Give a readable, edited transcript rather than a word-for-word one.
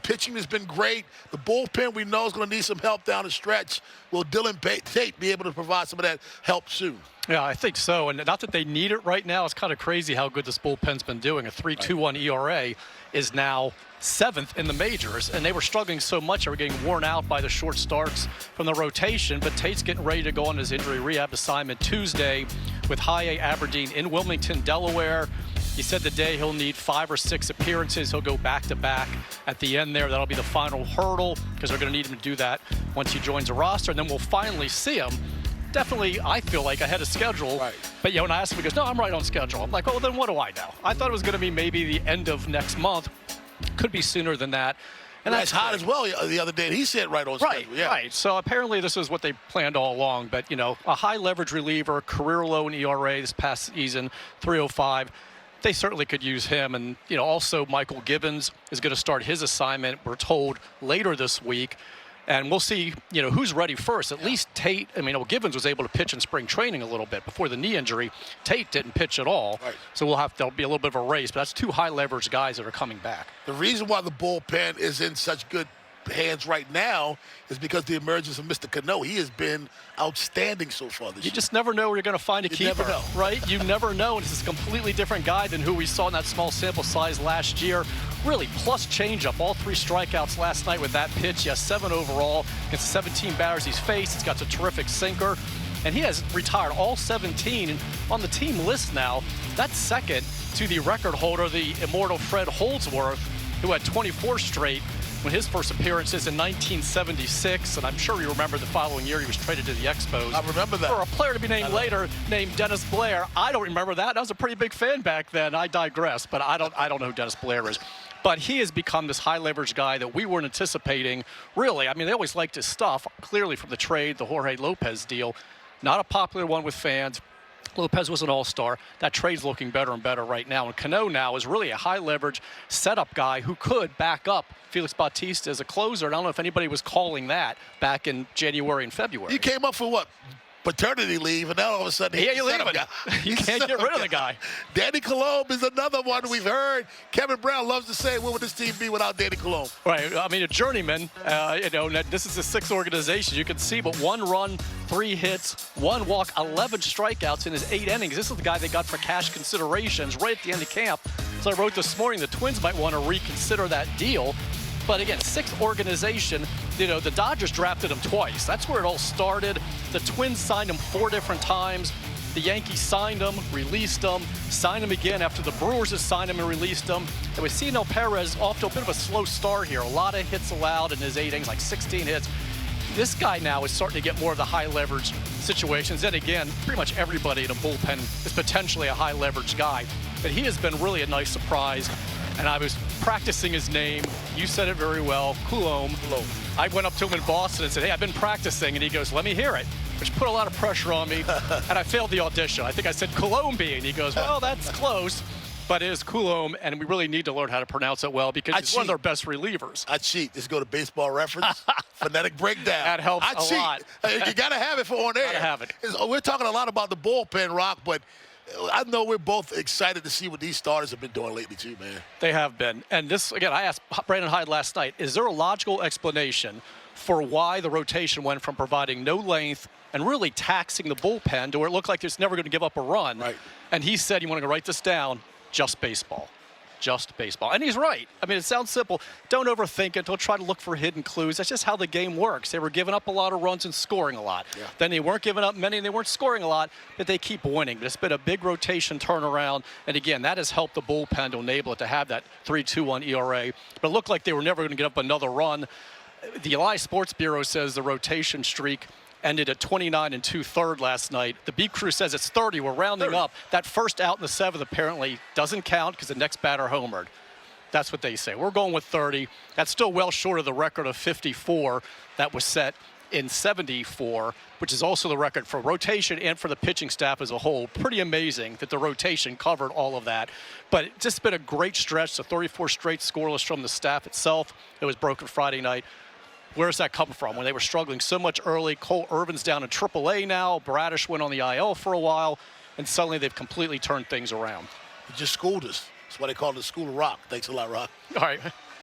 Pitching has been great. The bullpen we know is going to need some help down the stretch. Will Dylan Tate be able to provide some of that help soon? Yeah, I think so. And not that they need it right now. It's kind of crazy how good this bullpen's been doing. A 3.21 ERA is now 7th in the majors, and they were struggling so much they were getting worn out by the short starts from the rotation. But Tate's getting ready to go on his injury rehab assignment Tuesday with High A Aberdeen in Wilmington, Delaware. He said the day he'll need 5 or 6 appearances. He'll go back-to-back at the end there. That'll be the final hurdle because they're going to need him to do that once he joins the roster. And then we'll finally see him. Definitely, I feel like, ahead of schedule. Right. But, when I asked him, he goes, no, I'm right on schedule. I'm like, oh, then what do I know? I thought it was going to be maybe the end of next month. Could be sooner than that. And that's hot as well the other day. He said right on schedule. Yeah. Right. So apparently this is what they planned all along. But, a high leverage reliever, career low in ERA this past season, 3.05. They certainly could use him. And, also Michael Givens is going to start his assignment, we're told, later this week. And we'll see, who's ready first. At least Tate, Givens was able to pitch in spring training a little bit before the knee injury. Tate didn't pitch at all. Right. So there'll be a little bit of a race. But that's 2 high leverage guys that are coming back. The reason why the bullpen is in such good hands right now is because the emergence of Mr. Cano. He has been outstanding so far this year. You just never know where you're going to find a keeper. Never know. Right? You never know. And this is a completely different guy than who we saw in that small sample size last year. Really, plus changeup. All 3 strikeouts last night with that pitch. He has 7 overall against 17 batters he's faced. He's got a terrific sinker. And he has retired all 17. And on the team list now, that's second to the record holder, the immortal Fred Holdsworth, who had 24 straight when his first appearances in 1976, and I'm sure you remember the following year he was traded to the Expos. I remember that. For a player to be named later, named Dennis Blair. I don't remember that. I was a pretty big fan back then. I digress, but I don't know who Dennis Blair is. But he has become this high leverage guy that we weren't anticipating. Really, they always liked his stuff, clearly from the trade, the Jorge Lopez deal. Not a popular one with fans. Lopez was an all-star. That trade's looking better and better right now. And Cano now is really a high-leverage setup guy who could back up Felix Bautista as a closer. And I don't know if anybody was calling that back in January and February. He came up for what? Paternity leave, and now all of a sudden he's leaving. You can't get rid of the guy. Danny Colomb is another one we've heard. Kevin Brown loves to say, what would this team be without Danny Colomb? Right. A journeyman. This is a 6 organization. You can see, but 1 run, 3 hits, 1 walk, 11 strikeouts in his 8 innings. This is the guy they got for cash considerations right at the end of camp. So I wrote this morning the Twins might want to reconsider that deal. But again, 6 organization, the Dodgers drafted him twice. That's where it all started. The Twins signed him 4 different times. The Yankees signed him, released him, signed him again after the Brewers had signed him and released him. And with Cino Perez off to a bit of a slow start here. A lot of hits allowed in his 8 innings, like 16 hits. This guy now is starting to get more of the high leverage situations. And again, pretty much everybody in a bullpen is potentially a high leverage guy. But he has been really a nice surprise. And I was practicing his name. You said it very well, Coulomb. I went up to him in Boston and said, hey, I've been practicing. And he goes, let me hear it, which put a lot of pressure on me. And I failed the audition. I think I said Coulomb. And he goes, well, that's close. But it is Coulomb, and we really need to learn how to pronounce it well because he's one of their best relievers. I cheat. Just go to Baseball Reference, phonetic breakdown. That helps a lot. You got to have it for on air. Got to have it. We're talking a lot about the bullpen, Roch, but I know we're both excited to see what these starters have been doing lately, too, man. They have been. And this, again, I asked Brandon Hyde last night, is there a logical explanation for why the rotation went from providing no length and really taxing the bullpen to where it looked like it's never going to give up a run? Right. And he said, you want to write this down, just baseball. Just baseball. And he's right. It sounds simple. Don't overthink it. Don't try to look for hidden clues. That's just how the game works. They were giving up a lot of runs and scoring a lot. Yeah. Then they weren't giving up many and they weren't scoring a lot, but they keep winning. But it's been a big rotation turnaround. And again, that has helped the bullpen to enable it to have that 3.21 ERA. But it looked like they were never going to get up another run. The Eli Sports Bureau says the rotation streak ended at 29 2/3 last night. The beat crew says it's 30. We're rounding up. That first out in the 7th apparently doesn't count because the next batter homered. That's what they say. We're going with 30. That's still well short of the record of 54 that was set in 74, which is also the record for rotation and for the pitching staff as a whole. Pretty amazing that the rotation covered all of that. But it's just been a great stretch. The 34 straight scoreless from the staff itself. It was broken Friday night. Where's that coming from? When they were struggling so much early, Cole Irvin's down in AAA now, Bradish went on the IL for a while, and suddenly they've completely turned things around. You just schooled us. That's why they call it the School of Rock. Thanks a lot, Roch. All right.